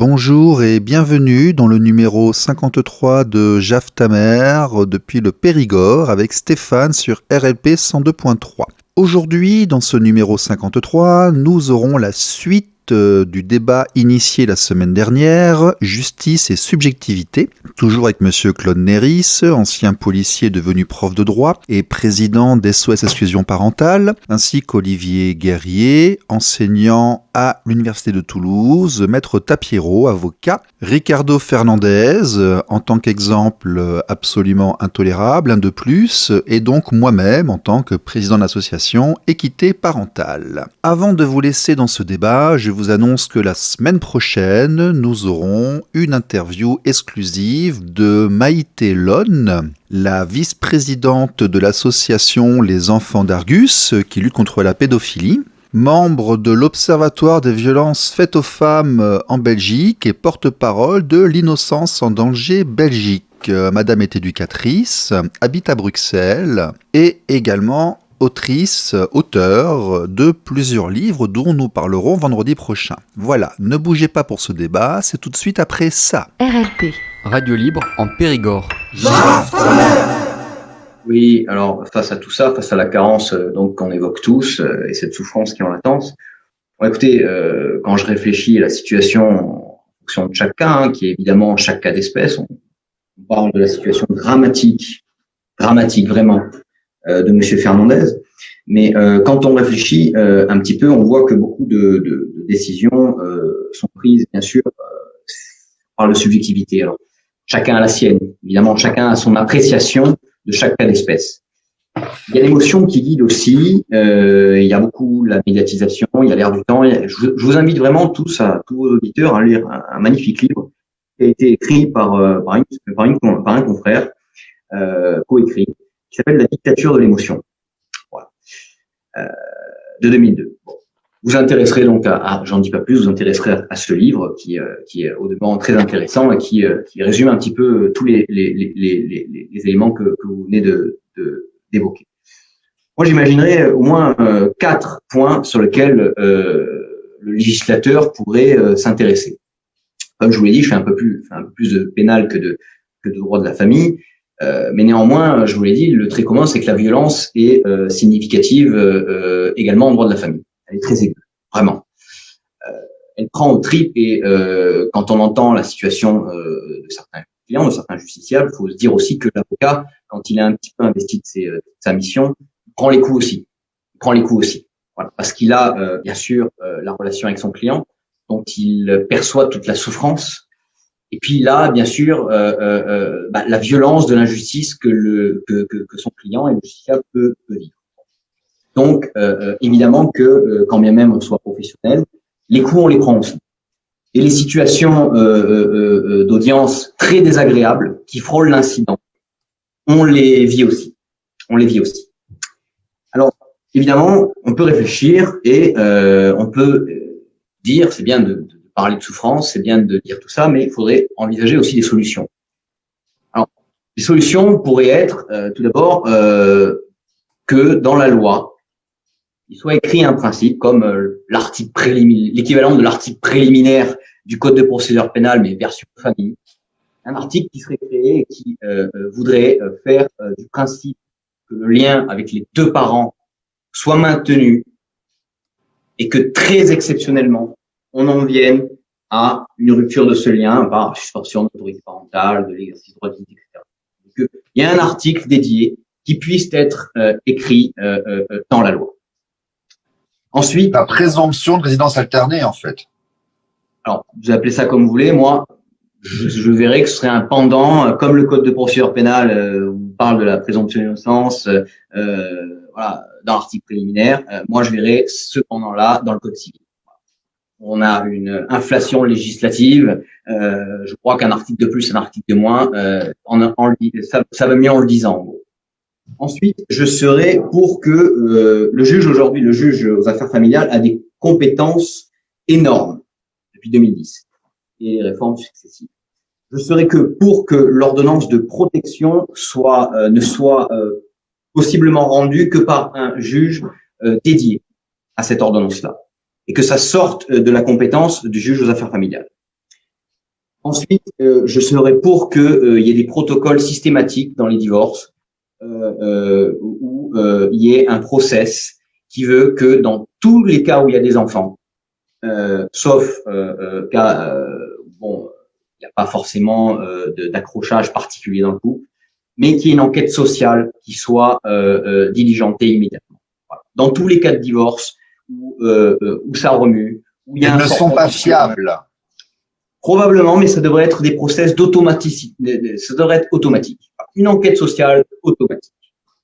Bonjour et bienvenue dans le numéro 53 de Jaf ta mère depuis le Périgord avec Stéphane sur RLP 102.3. Aujourd'hui, dans ce numéro 53, nous aurons la suite du débat initié la semaine dernière, justice et subjectivité, toujours avec monsieur Claude Néris, ancien policier devenu prof de droit et président d'SOS Exclusion Parentale, ainsi qu'Olivier Guerrier, enseignant à l'Université de Toulouse, maître Tapiero, avocat, Ricardo Fernandez, en tant qu'exemple absolument intolérable, un de plus, et donc moi-même en tant que président de l'association Équité Parentale. Avant de vous laisser dans ce débat, je vous annonce que la semaine prochaine, nous aurons une interview exclusive de Maïté Lonne, la vice-présidente de l'association Les Enfants d'Argus, qui lutte contre la pédophilie, membre de l'Observatoire des violences faites aux femmes en Belgique et porte-parole de l'Innocence en danger Belgique. Madame est éducatrice, habite à Bruxelles et également auteur de plusieurs livres dont nous parlerons vendredi prochain. Voilà, ne bougez pas pour ce débat, c'est tout de suite après ça. RLP. Radio libre en Périgord. Oui, alors face à tout ça, face à la carence donc qu'on évoque tous et cette souffrance qui est en latence, bon, écoutez, quand je réfléchis à la situation en fonction de chaque cas, qui est évidemment chaque cas d'espèce, on parle de la situation dramatique vraiment, de monsieur Fernandez, mais quand on réfléchit un petit peu, on voit que beaucoup de décisions sont prises, bien sûr, par la subjectivité. Alors, chacun a la sienne, évidemment, chacun a son appréciation de chaque cas d'espèce. Il y a l'émotion qui guide aussi, il y a beaucoup la médiatisation, il y a l'air du temps. Je vous invite vraiment tous vos auditeurs à lire un magnifique livre qui a été écrit par un confrère, coécrit, qui s'appelle La dictature de l'émotion, voilà, de 2002. Bon. Vous intéresserez donc j'en dis pas plus, vous intéresserez à ce livre qui est au demeurant très intéressant et qui résume un petit peu tous les éléments que vous venez d'évoquer. Moi, j'imaginerais au moins 4 points sur lesquels le législateur pourrait s'intéresser. Comme je vous l'ai dit, je fais un peu plus de pénal que de droit de la famille. Mais néanmoins, je vous l'ai dit, le trait commun, c'est que la violence est significative également en droit de la famille. Elle est très aiguë, vraiment. Elle prend aux tripes et quand on entend la situation de certains clients, de certains justiciables, il faut se dire aussi que l'avocat, quand il est un petit peu investi de sa mission, prend les coups aussi. Voilà, parce qu'il a bien sûr la relation avec son client, dont il perçoit toute la souffrance. Et puis là, bien sûr, la violence de l'injustice que son client et le justiciable peut vivre. Donc, évidemment que, quand bien même on soit professionnel, les coups, on les prend aussi. Et les situations d'audience très désagréables qui frôlent l'incident, on les vit aussi. Alors, évidemment, on peut réfléchir et on peut dire, c'est bien de parler de souffrance, c'est bien de dire tout ça, mais il faudrait envisager aussi des solutions. Alors, les solutions pourraient être, tout d'abord, que dans la loi, il soit écrit un principe comme l'équivalent de l'article préliminaire du Code de procédure pénale, mais version famille. Un article qui serait créé et qui voudrait faire du principe que le lien avec les deux parents soit maintenu et que très exceptionnellement, on en vienne à une rupture de ce lien par suspension de l'autorité parentale, de l'exercice du droit de visite, etc. Donc, il y a un article dédié qui puisse être écrit dans la loi. Ensuite, la présomption de résidence alternée, en fait. Alors, vous appelez ça comme vous voulez. Moi, je verrais que ce serait un pendant, comme le Code de procédure pénale où on parle de la présomption d'innocence. Voilà, voilà, dans l'article préliminaire. Moi, je verrais cependant-là dans le Code civil. On a une inflation législative. Je crois qu'un article de plus, un article de moins, ça va mieux en le disant. En gros. Ensuite, je serais pour que le juge aujourd'hui, le juge aux affaires familiales, a des compétences énormes depuis 2010 et les réformes successives. Je serais que pour que l'ordonnance de protection ne soit possiblement rendue que par un juge dédié à cette ordonnance-là, et que ça sorte de la compétence du juge aux affaires familiales. Ensuite, je serais pour qu'il y ait des protocoles systématiques dans les divorces, où il y ait un process qui veut que dans tous les cas où il y a des enfants, sauf cas, bon, il n'y a pas forcément d'accrochage particulier dans le couple, mais qu'il y ait une enquête sociale qui soit diligentée immédiatement. Voilà. Dans tous les cas de divorce où ça remue, où il y a Ils ne sont pas fiables. Probablement, mais ça devrait être des process d'automaticité. Ça devrait être automatique. Une enquête sociale automatique.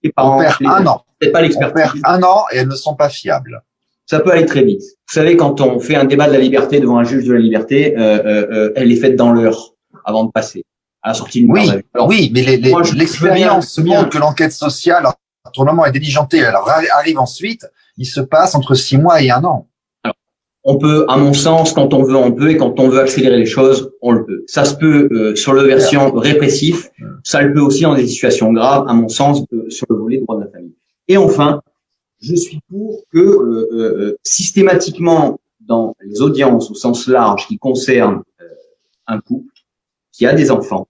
Les parents, On perd un an. C'est pas On l'expertise. perd un an et elles ne sont pas fiables. Ça peut aller très vite. Vous savez, quand on fait un débat de la liberté devant un juge de la liberté, elle est faite dans l'heure avant de passer à la sortie d'une Oui, garde à vue. Alors, oui, mais l'expérience je veux bien. montre que l'enquête sociale, tournement est diligentée, elle arrive ensuite, il se passe entre 6 mois et 1 an. On peut, à mon sens, quand on veut, on peut, et quand on veut accélérer les choses, on le peut. Ça se peut sur le version répressif, ça le peut aussi dans des situations graves, à mon sens, sur le volet droit de la famille. Et enfin, je suis pour que systématiquement, dans les audiences au sens large qui concernent un couple qui a des enfants,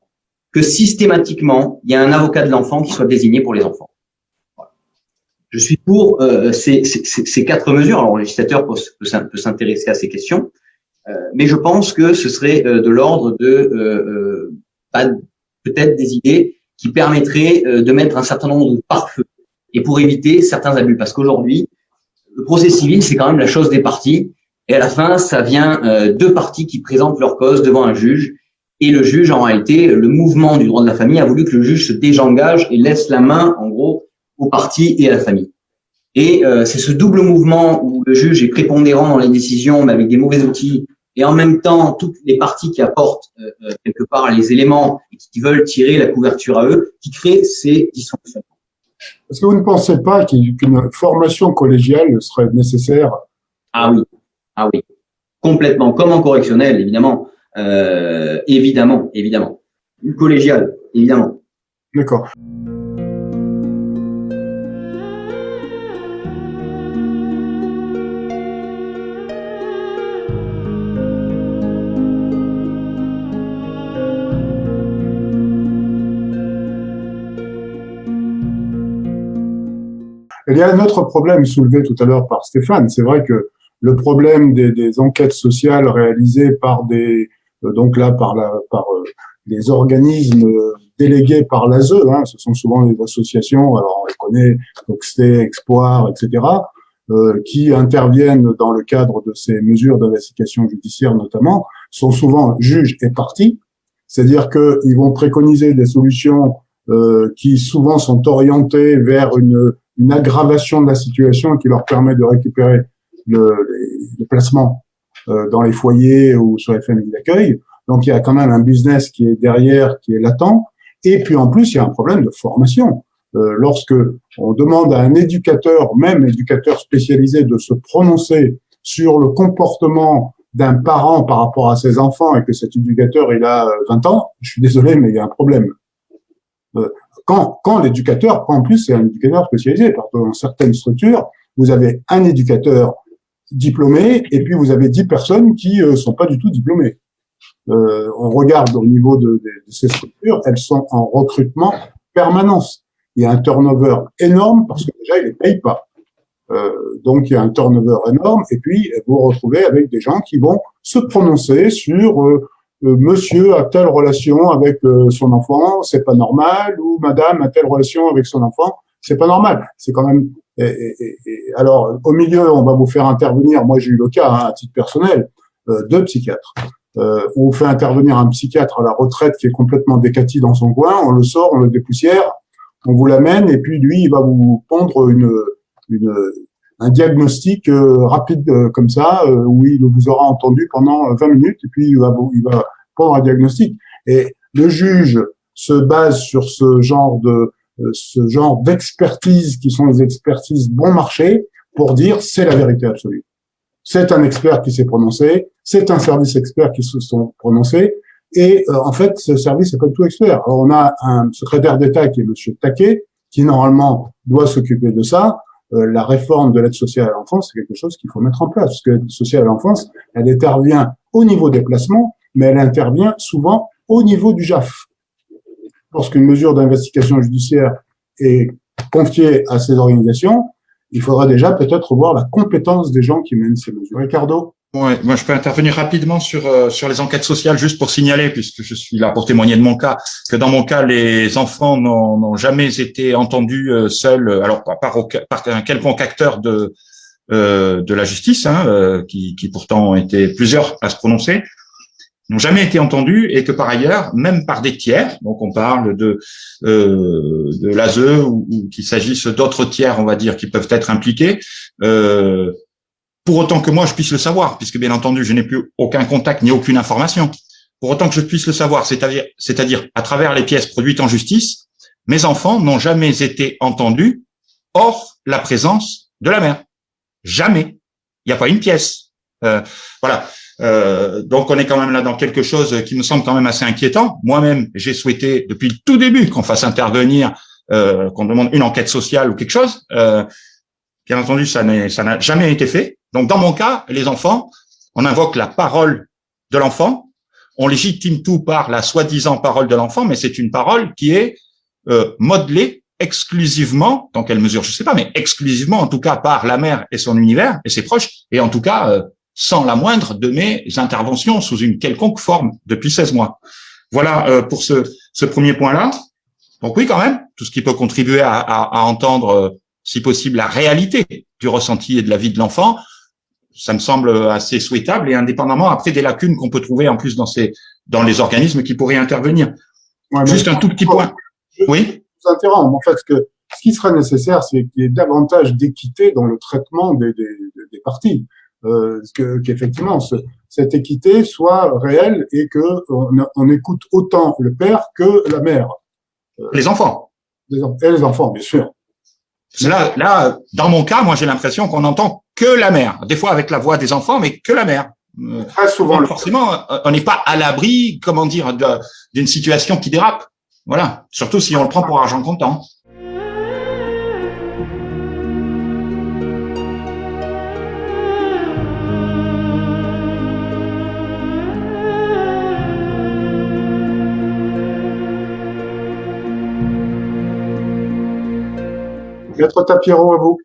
que systématiquement, il y a un avocat de l'enfant qui soit désigné pour les enfants. Je suis pour ces 4 mesures. Alors, le législateur peut s'intéresser à ces questions, mais je pense que ce serait de l'ordre de peut-être des idées qui permettraient de mettre un certain nombre de pare-feux et pour éviter certains abus. Parce qu'aujourd'hui, le procès civil, c'est quand même la chose des parties, et à la fin, ça vient 2 parties qui présentent leur cause devant un juge, et le juge, en réalité, le mouvement du droit de la famille a voulu que le juge se désengage et laisse la main, en gros, aux parties et à la famille. Et c'est ce double mouvement où le juge est prépondérant dans les décisions, mais avec des mauvais outils, et en même temps toutes les parties qui apportent quelque part les éléments et qui veulent tirer la couverture à eux, qui crée ces dysfonctionnements. Est-ce que vous ne pensez pas qu'une formation collégiale serait nécessaire? Ah oui, complètement, comme en correctionnel, évidemment, évidemment, une collégiale, évidemment. D'accord. Il y a un autre problème soulevé tout à l'heure par Stéphane. C'est vrai que le problème des enquêtes sociales réalisées par des organismes délégués par l'ASE, ce sont souvent les associations, alors on les connaît, Oxté, Expoir, etc., qui interviennent dans le cadre de ces mesures d'investigation judiciaire notamment, sont souvent juges et parties, c'est-à-dire qu'ils vont préconiser des solutions qui souvent sont orientées vers une aggravation de la situation qui leur permet de récupérer les placements dans les foyers ou sur les familles d'accueil. Donc, il y a quand même un business qui est derrière, qui est latent. Et puis, en plus, il y a un problème de formation. Lorsque on demande à un éducateur, même éducateur spécialisé, de se prononcer sur le comportement d'un parent par rapport à ses enfants et que cet éducateur, il a 20 ans, je suis désolé, mais il y a un problème. Quand l'éducateur, en plus, c'est un éducateur spécialisé, parce que dans certaines structures, vous avez un éducateur diplômé et puis vous avez 10 personnes qui sont pas du tout diplômées. On regarde au niveau de ces structures, elles sont en recrutement permanence. Il y a un turnover énorme parce que déjà, ils les payent pas. Donc, il y a un turnover énorme et puis vous vous retrouvez avec des gens qui vont se prononcer sur monsieur a telle relation avec son enfant, c'est pas normal, ou madame a telle relation avec son enfant, c'est pas normal. C'est quand même. Alors, au milieu, on va vous faire intervenir. Moi, j'ai eu le cas, à titre personnel, 2 psychiatres. On fait intervenir un psychiatre à la retraite qui est complètement décati dans son coin. On le sort, on le dépoussière, on vous l'amène, et puis lui, il va vous pondre un diagnostic rapide comme ça, où il vous aura entendu pendant 20 minutes et puis il va prendre un diagnostic. Et le juge se base sur ce genre d'expertise qui sont les expertises bon marché pour dire c'est la vérité absolue. C'est un expert qui s'est prononcé, c'est un service expert qui se sont prononcés, et en fait, ce service n'est pas du tout expert. Alors, on a un secrétaire d'État qui est Monsieur Taquet, qui normalement doit s'occuper de ça. La réforme de l'aide sociale à l'enfance, c'est quelque chose qu'il faut mettre en place, parce que l'aide sociale à l'enfance, elle intervient au niveau des placements, mais elle intervient souvent au niveau du JAF. Lorsqu'une mesure d'investigation judiciaire est confiée à ces organisations, il faudra déjà peut-être revoir la compétence des gens qui mènent ces mesures. Ricardo? Ouais, moi je peux intervenir rapidement sur les enquêtes sociales, juste pour signaler, puisque je suis là pour témoigner de mon cas, que dans mon cas les enfants n'ont jamais été entendus seuls, alors par un quelconque acteur de la justice, qui pourtant étaient plusieurs à se prononcer, n'ont jamais été entendus, et que par ailleurs, même par des tiers, donc on parle de l'ASE ou qu'il s'agisse d'autres tiers, on va dire, qui peuvent être impliqués. Pour autant que moi je puisse le savoir, puisque bien entendu je n'ai plus aucun contact ni aucune information, pour autant que je puisse le savoir, c'est-à-dire à travers les pièces produites en justice, mes enfants n'ont jamais été entendus hors la présence de la mère. Jamais. Il n'y a pas une pièce. Voilà. Donc on est quand même là dans quelque chose qui me semble quand même assez inquiétant. Moi-même, j'ai souhaité depuis le tout début qu'on fasse intervenir, qu'on demande une enquête sociale ou quelque chose. Bien entendu, ça n'a jamais été fait. Donc, dans mon cas, les enfants, on invoque la parole de l'enfant, on légitime tout par la soi-disant parole de l'enfant, mais c'est une parole qui est modelée exclusivement, dans quelle mesure, je sais pas, mais exclusivement, en tout cas, par la mère et son univers et ses proches, et en tout cas, sans la moindre de mes interventions sous une quelconque forme depuis 16 mois. Voilà pour ce premier point-là. Donc oui, quand même, tout ce qui peut contribuer à entendre si possible la réalité du ressenti et de la vie de l'enfant, ça me semble assez souhaitable, et indépendamment après des lacunes qu'on peut trouver en plus dans les organismes qui pourraient intervenir. Ouais, juste un tout petit point. Oui. Je vous interromps. En fait, ce qui serait nécessaire, c'est qu'il y ait davantage d'équité dans le traitement des parties. Qu'effectivement, cette équité soit réelle et que on écoute autant le père que la mère. Les enfants. Et les enfants, bien sûr. Là, dans mon cas, moi, j'ai l'impression qu'on n'entend que la mère. Des fois avec la voix des enfants, mais que la mère. Très souvent. Donc, forcément, on n'est pas à l'abri, comment dire, d'une situation qui dérape. Voilà. Surtout si on le prend pour argent comptant. Maître Tapiro, à vous.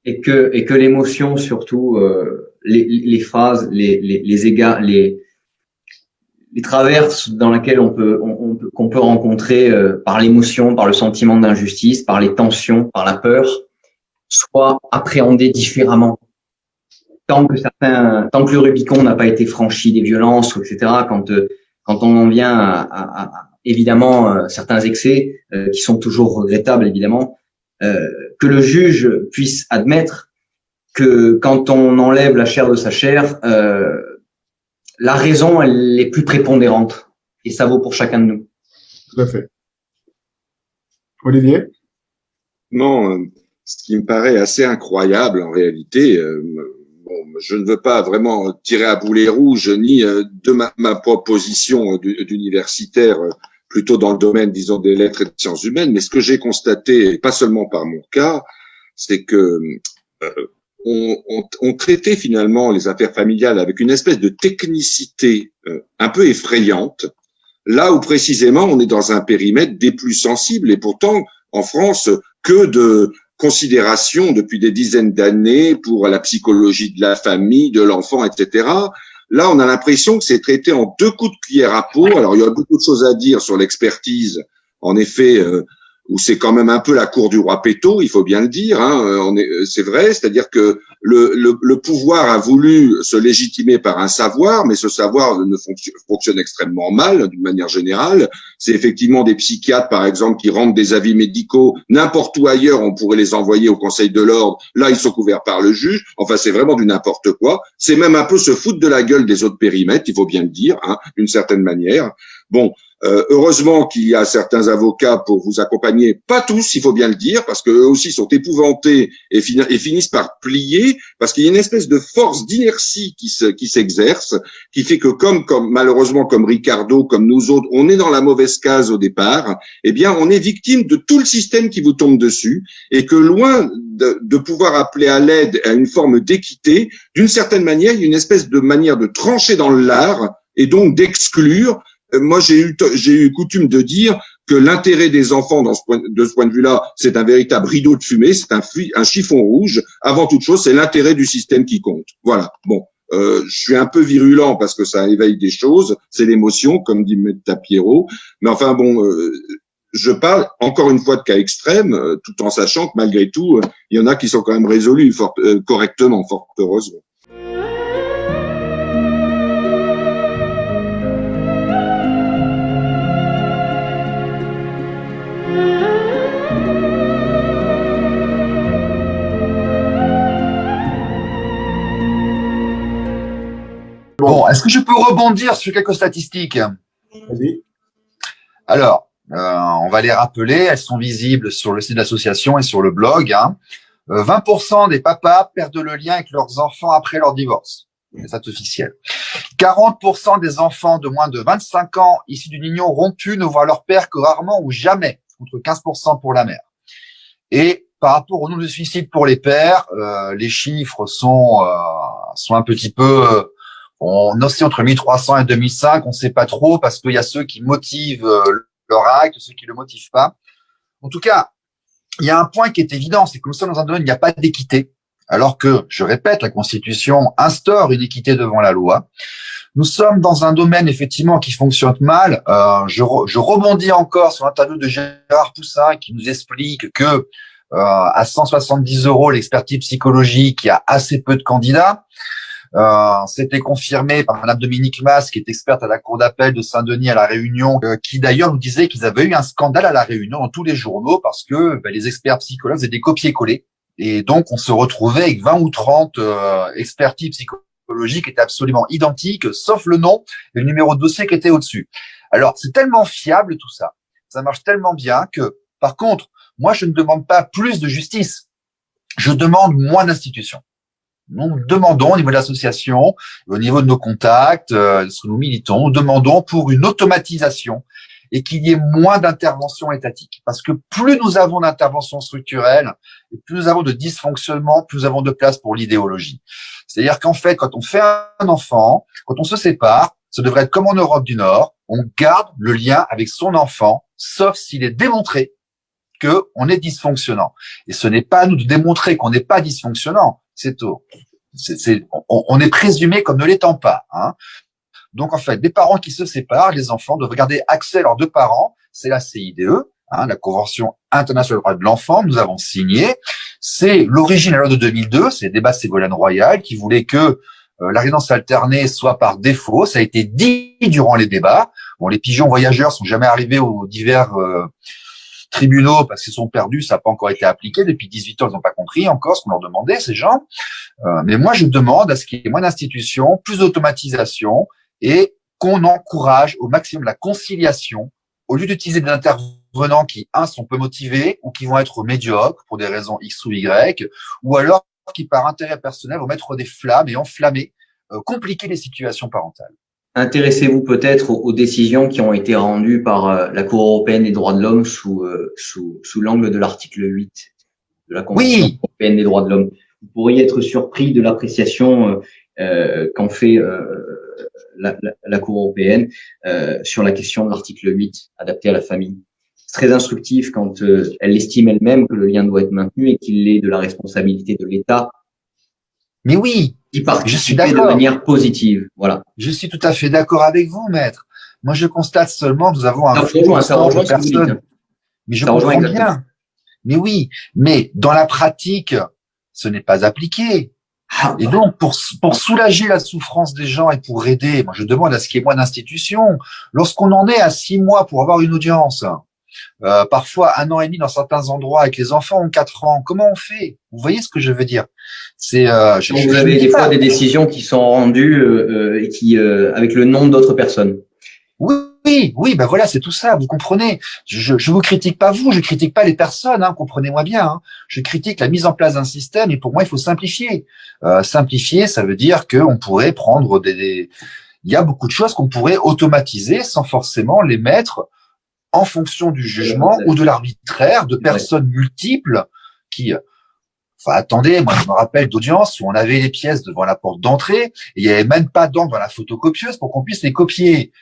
Et que l'émotion, surtout, les phrases, les traverses dans lesquelles qu'on peut rencontrer par l'émotion, par le sentiment d'injustice, par les tensions, par la peur, soient appréhendées différemment. Tant que le Rubicon n'a pas été franchi des violences, etc., quand on en vient à évidemment certains excès qui sont toujours regrettables, évidemment, que le juge puisse admettre que quand on enlève la chair de sa chair, la raison, elle est plus prépondérante. Et ça vaut pour chacun de nous. Tout à fait. Olivier? Non, ce qui me paraît assez incroyable en réalité, je ne veux pas vraiment tirer à boulet rouge ni de ma proposition d'universitaire plutôt dans le domaine, disons, des lettres et des sciences humaines, mais ce que j'ai constaté, et pas seulement par mon cas, c'est que on traitait finalement les affaires familiales avec une espèce de technicité un peu effrayante, là où précisément on est dans un périmètre des plus sensibles, et pourtant en France que de considération depuis des dizaines d'années pour la psychologie de la famille, de l'enfant, etc. Là, on a l'impression que c'est traité en 2 coups de cuillère à peau. Alors, il y a beaucoup de choses à dire sur l'expertise, en effet, où c'est quand même un peu la cour du roi Péto, il faut bien le dire, hein, c'est vrai, c'est-à-dire que le pouvoir a voulu se légitimer par un savoir, mais ce savoir fonctionne extrêmement mal d'une manière générale. C'est effectivement des psychiatres, par exemple, qui rendent des avis médicaux n'importe où ailleurs, on pourrait les envoyer au Conseil de l'ordre, là ils sont couverts par le juge, enfin c'est vraiment du n'importe quoi. C'est même un peu se foutre de la gueule des autres périmètres, il faut bien le dire, hein, d'une certaine manière. Bon, heureusement qu'il y a certains avocats pour vous accompagner, pas tous, il faut bien le dire, parce qu'eux aussi sont épouvantés et finissent par plier, parce qu'il y a une espèce de force d'inertie qui s'exerce, qui fait que comme malheureusement comme Ricardo, comme nous autres, on est dans la mauvaise case au départ, eh bien on est victime de tout le système qui vous tombe dessus, et que loin de pouvoir appeler à l'aide, à une forme d'équité, d'une certaine manière, il y a une espèce de manière de trancher dans le lard, et donc d'exclure. Moi, j'ai eu coutume de dire que l'intérêt des enfants de ce point de vue-là, c'est un véritable rideau de fumée, c'est un chiffon rouge. Avant toute chose, c'est l'intérêt du système qui compte. Voilà. Bon, je suis un peu virulent parce que ça éveille des choses, c'est l'émotion, comme dit Metta Pierrot. Mais enfin bon, je parle encore une fois de cas extrêmes, tout en sachant que malgré tout, il y en a qui sont quand même résolus correctement, fort heureusement. Bon, est-ce que je peux rebondir sur quelques statistiques? Vas-y. Alors, on va les rappeler, elles sont visibles sur le site de l'association et sur le blog. 20% des papas perdent le lien avec leurs enfants après leur divorce. C'est officiel. 40% des enfants de moins de 25 ans issus d'une union rompue ne voient leur père que rarement ou jamais, contre 15% pour la mère. Et par rapport au nombre de suicides pour les pères, les chiffres sont un petit peu... on oscille entre 1300 et 2005, on ne sait pas trop parce qu'il y a ceux qui motivent leur acte, ceux qui le motivent pas. En tout cas, il y a un point qui est évident, c'est que nous sommes dans un domaine où il n'y a pas d'équité, alors que, je répète, la Constitution instaure une équité devant la loi. Nous sommes dans un domaine effectivement qui fonctionne mal. Je rebondis encore sur l'interview de Gérard Poussin qui nous explique que à 170 € l'expertise psychologique, il y a assez peu de candidats. C'était confirmé par Madame Dominique Mas, qui est experte à la Cour d'appel de Saint-Denis à La Réunion, qui d'ailleurs nous disait qu'ils avaient eu un scandale à La Réunion dans tous les journaux parce que les experts psychologues faisaient des copier-coller. Et donc, on se retrouvait avec 20 ou 30 expertises psychologiques qui étaient absolument identiques, sauf le nom et le numéro de dossier qui était au-dessus. Alors, c'est tellement fiable tout ça. Ça marche tellement bien que, par contre, moi, je ne demande pas plus de justice. Je demande moins d'institutions. Nous demandons au niveau de l'association, au niveau de nos contacts, ce que nous militons, nous demandons pour une automatisation et qu'il y ait moins d'intervention étatique. Parce que plus nous avons d'intervention structurelle, et plus nous avons de dysfonctionnement, plus nous avons de place pour l'idéologie. C'est-à-dire qu'en fait, quand on fait un enfant, quand on se sépare, ça devrait être comme en Europe du Nord, on garde le lien avec son enfant, sauf s'il est démontré qu'on est dysfonctionnant. Et ce n'est pas à nous de démontrer qu'on n'est pas dysfonctionnant. On est présumé comme ne l'étant pas. Donc, en fait, des parents qui se séparent, les enfants doivent garder accès à leurs deux parents. C'est la CIDE, la Convention internationale des droits de l'enfant. Nous avons signé. C'est l'origine à la loi de 2002. C'est le débat Ségolène Royal qui voulait que la résidence alternée soit par défaut. Ça a été dit durant les débats. Bon, les pigeons voyageurs sont jamais arrivés aux divers tribunaux parce qu'ils sont perdus, ça n'a pas encore été appliqué. Depuis 18 ans, ils n'ont pas compris encore ce qu'on leur demandait, ces gens. Mais moi, je demande à ce qu'il y ait moins d'institutions, plus d'automatisation et qu'on encourage au maximum la conciliation au lieu d'utiliser des intervenants qui, sont peu motivés ou qui vont être médiocres pour des raisons X ou Y, ou alors qui, par intérêt personnel, vont mettre des flammes et enflammer, compliquer les situations parentales. Intéressez-vous peut-être aux décisions qui ont été rendues par la Cour européenne des droits de l'homme sous l'angle de l'article 8 de la Convention européenne des droits de l'homme. Vous pourriez être surpris de l'appréciation qu'en fait la Cour européenne sur la question de l'article 8 adapté à la famille. C'est très instructif quand elle estime elle-même que le lien doit être maintenu et qu'il est de la responsabilité de l'État. Mais oui, je suis d'accord. De manière positive, voilà. Je suis tout à fait d'accord avec vous, maître. Moi, je constate seulement que nous avons un flux constant de personnes. Mais je Ça rejoint comprends exactement. bien. Mais oui, mais dans la pratique, ce n'est pas appliqué. Ah, Et donc, pour soulager la souffrance des gens et pour aider, moi, je demande à ce qu'il y ait moins d'institutions. Lorsqu'on en est à 6 mois pour avoir une audience, parfois 1 an et demi dans certains endroits, et que les enfants ont 4 ans, comment on fait? Vous voyez ce que je veux dire? C'est, donc vous avez des fois des décisions qui sont rendues et qui avec le nom d'autres personnes. Oui, ben voilà, c'est tout ça, vous comprenez. Je vous critique pas vous, je critique pas les personnes, hein, comprenez-moi bien. Hein. Je critique la mise en place d'un système et pour moi, il faut simplifier. Simplifier, ça veut dire qu'on pourrait prendre il y a beaucoup de choses qu'on pourrait automatiser sans forcément les mettre en fonction du jugement ou de l'arbitraire de personnes multiples qui... Enfin, attendez, moi je me rappelle d'audience où on avait les pièces devant la porte d'entrée et il n'y avait même pas d'encre dans la photocopieuse pour qu'on puisse les copier.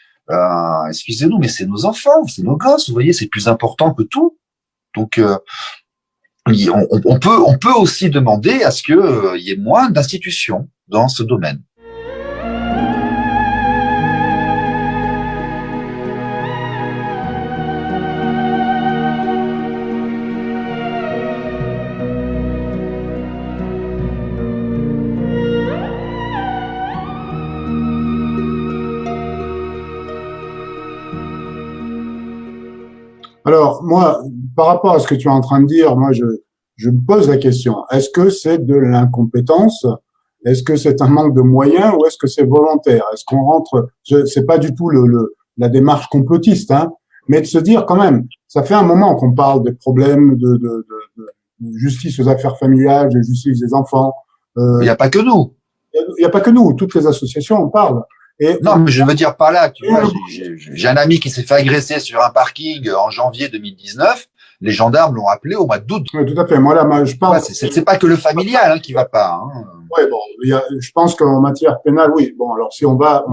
Excusez-nous, mais c'est nos enfants, c'est nos gosses, vous voyez, c'est plus important que tout. Donc, on peut aussi demander à ce que y ait moins d'institutions dans ce domaine. Alors, moi, par rapport à ce que tu es en train de dire, moi, je me pose la question. Est-ce que c'est de l'incompétence? Est-ce que c'est un manque de moyens ou est-ce que c'est volontaire? Est-ce qu'on rentre, c'est pas du tout la démarche complotiste, hein, mais de se dire quand même, ça fait un moment qu'on parle des problèmes de justice aux affaires familiales, de justice des enfants. Il n'y a pas que nous. Il n'y a pas que nous, toutes les associations en parlent. Et non, mais je veux dire par là, tu vois, j'ai un ami qui s'est fait agresser sur un parking en janvier 2019. Les gendarmes l'ont appelé au mois d'août. Oui, tout à fait. Moi, là, je pense. C'est pas que le familial qui va pas. Hein. Oui, bon, je pense qu'en matière pénale, oui. Bon, alors si on va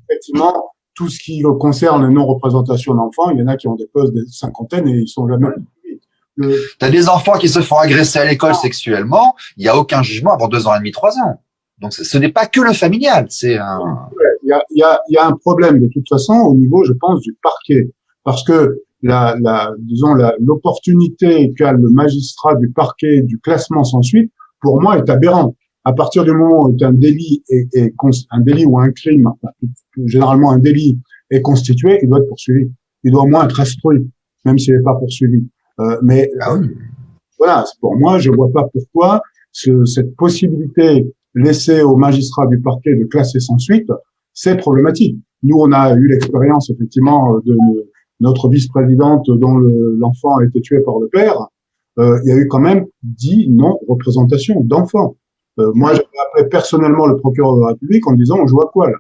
effectivement, tout ce qui concerne les non-représentations d'enfants, il y en a qui ont des postes de cinquantaine et ils sont jamais. T'as des enfants qui se font agresser à l'école sexuellement, il n'y a aucun jugement avant 2 ans et demi, 3 ans. Donc, ce n'est pas que le familial, c'est un... Il y a un problème, de toute façon, au niveau, je pense, du parquet. Parce que disons, l'opportunité qu'a le magistrat du parquet du classement sans suite, pour moi, est aberrant. À partir du moment où un délit un délit ou un crime, généralement un délit est constitué, il doit être poursuivi. Il doit au moins être instruit, même s'il n'est pas poursuivi. Voilà, pour moi, je vois pas pourquoi cette possibilité laissée au magistrat du parquet de classer sans suite, c'est problématique. Nous, on a eu l'expérience, effectivement, de notre vice-présidente dont l'enfant a été tué par le père. Il y a eu quand même 10 non-représentations d'enfants. Moi, j'avais appelé personnellement le procureur de la République en disant, on joue à quoi, là?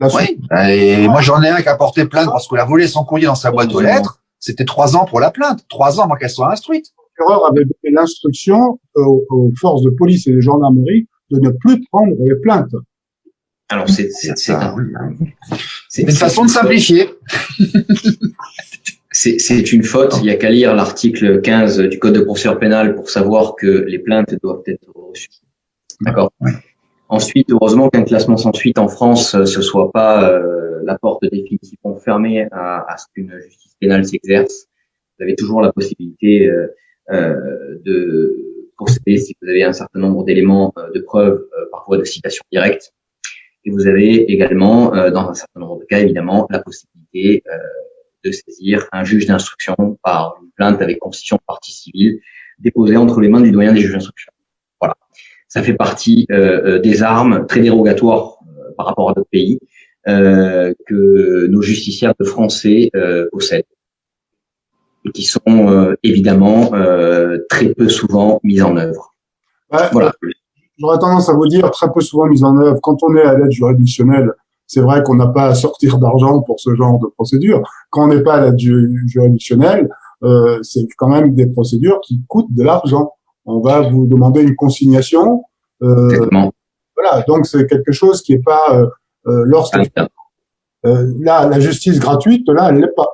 Oui, et moi, j'en ai un qui a porté plainte parce qu'il a volé son courrier dans sa boîte aux lettres. C'était 3 ans pour la plainte. 3 ans avant qu'elle soit instruite. Le procureur avait donné l'instruction aux forces de police et de gendarmerie de ne plus prendre les plaintes. Alors, c'est une façon de simplifier. C'est une faute. Il n'y a qu'à lire l'article 15 du Code de procédure pénale pour savoir que les plaintes doivent être reçues. D'accord. Oui. Ensuite, heureusement qu'un classement sans suite en France, ce soit pas la porte définitivement fermée à ce qu'une justice pénale s'exerce. Vous avez toujours la possibilité de procéder si vous avez un certain nombre d'éléments de preuve, parfois de citation directe. Et vous avez également, dans un certain nombre de cas, évidemment, la possibilité de saisir un juge d'instruction par une plainte avec constitution de partie civile déposée entre les mains du doyen des juges d'instruction. Voilà. Ça fait partie des armes très dérogatoires par rapport à d'autres pays que nos justiciables français possèdent et qui sont évidemment très peu souvent mises en œuvre. Ouais, voilà. J'aurais tendance à vous dire très peu souvent mise en œuvre. Quand on est à l'aide juridictionnelle, c'est vrai qu'on n'a pas à sortir d'argent pour ce genre de procédure. Quand on n'est pas à l'aide juridictionnelle, c'est quand même des procédures qui coûtent de l'argent. On va vous demander une consignation. Voilà, donc c'est quelque chose qui est pas lorsque là la justice gratuite, là, elle l'est pas.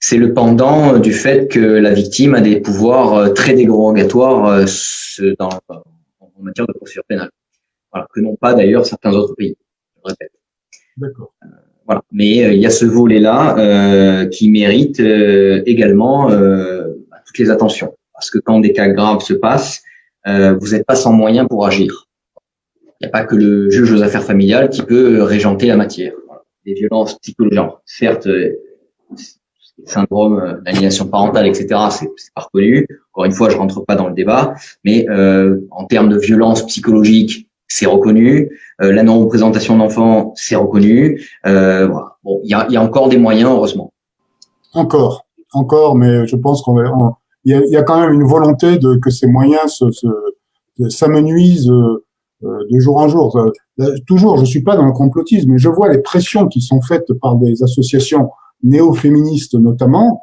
C'est le pendant du fait que la victime a des pouvoirs très dérogatoires en matière de procédure pénale. Voilà, que n'ont pas d'ailleurs certains autres pays. Je répète. D'accord. Voilà. Mais il y a ce volet-là qui mérite également toutes les attentions. Parce que quand des cas graves se passent, vous n'êtes pas sans moyens pour agir. Il n'y a pas que le juge aux affaires familiales qui peut régenter la matière. Voilà. Les violences psychologiques, certes, syndrome d'aliénation parentale, etc., c'est pas reconnu. Encore une fois, je rentre pas dans le débat, mais en termes de violence psychologique, c'est reconnu. La non-représentation d'enfants, c'est reconnu. Voilà. Bon, il y a encore des moyens, heureusement. Encore, mais je pense il y a quand même une volonté que ces moyens s'amenuisent de jour en jour. Toujours, je suis pas dans le complotisme, mais je vois les pressions qui sont faites par des associations néo-féministes notamment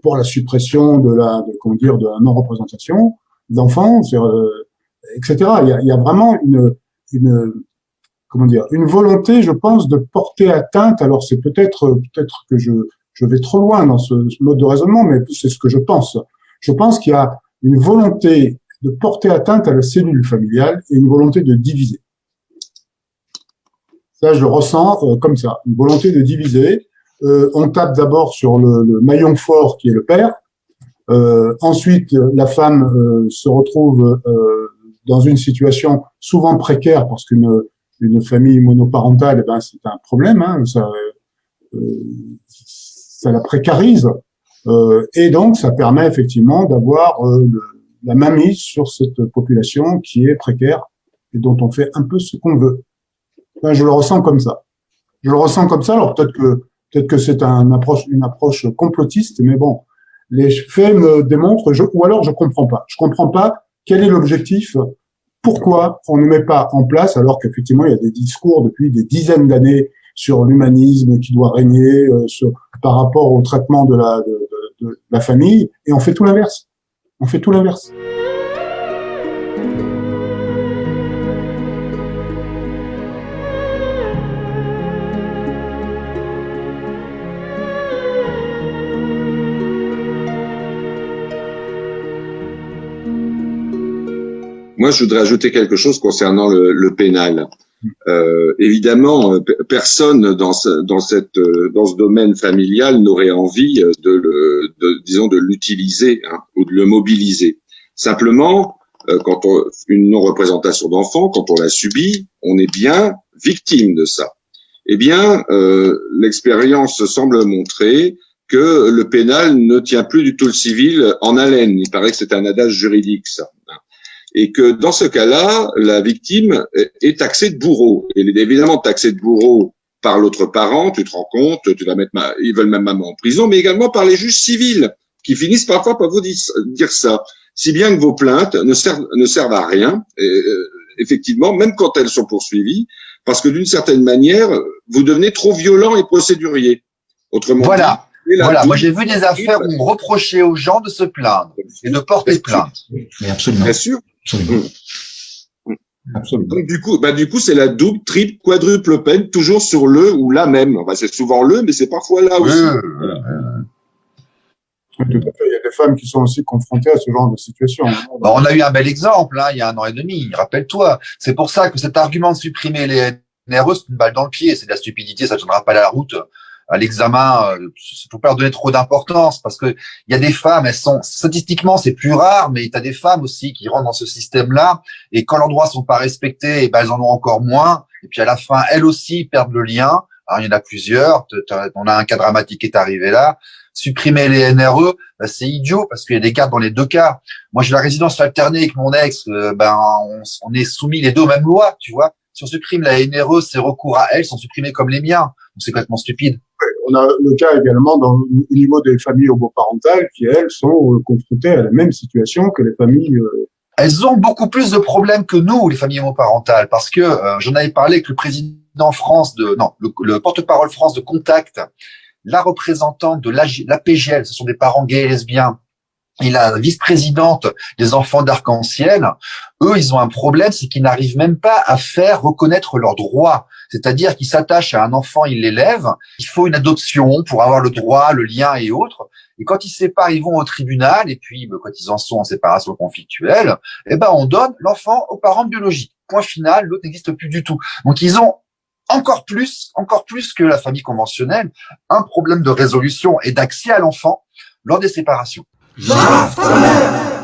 pour la suppression de la non-représentation d'enfants, etc. Il y a vraiment une volonté, je pense, de porter atteinte. Alors c'est peut-être que je vais trop loin dans ce mode de raisonnement, mais c'est ce que je pense. Je pense qu'il y a une volonté de porter atteinte à la cellule familiale et une volonté de diviser. Ça, je le ressens comme ça, une volonté de diviser. On tape d'abord sur le maillon fort qui est le père. Ensuite, la femme se retrouve dans une situation souvent précaire parce qu'une famille monoparentale, c'est un problème. Hein, ça la précarise. Et donc, ça permet effectivement d'avoir la mainmise sur cette population qui est précaire et dont on fait un peu ce qu'on veut. Enfin, je le ressens comme ça. Alors peut-être que c'est une approche complotiste, mais bon, les faits me démontrent, ou alors je comprends pas. Je comprends pas quel est l'objectif, pourquoi on ne met pas en place, alors qu'effectivement il y a des discours depuis des dizaines d'années sur l'humanisme qui doit régner par rapport au traitement de la famille, et on fait tout l'inverse. Moi, je voudrais ajouter quelque chose concernant le pénal. Évidemment, personne dans ce domaine familial n'aurait envie de l'utiliser, hein, ou de le mobiliser. Simplement, quand une non-représentation d'enfant, quand on la subit, on est bien victime de ça. Eh bien, l'expérience semble montrer que le pénal ne tient plus du tout le civil en haleine. Il paraît que c'est un adage juridique, ça. Et que dans ce cas-là, la victime est taxée de bourreau. Elle est évidemment taxée de bourreau par l'autre parent, tu te rends compte, ils veulent même maman en prison, mais également par les juges civils, qui finissent parfois par vous dire ça. Si bien que vos plaintes ne servent à rien, effectivement, même quand elles sont poursuivies, parce que d'une certaine manière, vous devenez trop violent et procédurier. Autrement dit, moi j'ai vu des affaires où on reprochait aux gens de se plaindre et de porter plainte. Mais absolument. Bien sûr. Absolument. Absolument. Donc du coup, c'est la double, triple, quadruple peine, toujours sur le ou la même. Enfin, c'est souvent le, mais c'est parfois là aussi. Tout à fait. Il y a des femmes qui sont aussi confrontées à ce genre de situation. Bah, on a eu un bel exemple, il y a 1 an et demi. Rappelle-toi. C'est pour ça que cet argument de supprimer les NRE, c'est une balle dans le pied. C'est de la stupidité. Ça ne tiendra pas la route à l'examen. Faut pas leur donner trop d'importance parce que il y a des femmes, elles sont statistiquement c'est plus rare, mais tu as des femmes aussi qui rentrent dans ce système-là et quand leurs droits sont pas respectés, elles en ont encore moins. Et puis à la fin, elles aussi perdent le lien. Alors il y en a plusieurs. On a un cas dramatique qui est arrivé là. Supprimer les NRE, c'est idiot parce qu'il y a des cartes dans les deux cas. Moi, j'ai la résidence alternée avec mon ex. On est soumis les deux aux mêmes lois, tu vois. Si on supprime la NRE, ces recours à elles sont supprimés comme les miens. Donc c'est complètement stupide. On a le cas également au niveau des familles homoparentales qui, elles, sont confrontées à la même situation que les familles. Elles ont beaucoup plus de problèmes que nous, les familles homoparentales, parce que j'en avais parlé avec le président le porte-parole France de Contact, la représentante de l'APGL, ce sont des parents gays et lesbiens, et la vice-présidente des enfants d'arc-en-ciel. Eux, ils ont un problème, c'est qu'ils n'arrivent même pas à faire reconnaître leurs droits. C'est-à-dire qu'ils s'attachent à un enfant, ils l'élèvent, il faut une adoption pour avoir le droit, le lien et autres. Et quand ils se séparent, ils vont au tribunal, et puis quand ils en sont en séparation conflictuelle, on donne l'enfant aux parents biologiques. Point final, l'autre n'existe plus du tout. Donc ils ont encore plus que la famille conventionnelle, un problème de résolution et d'accès à l'enfant lors des séparations. Jaf ta mère!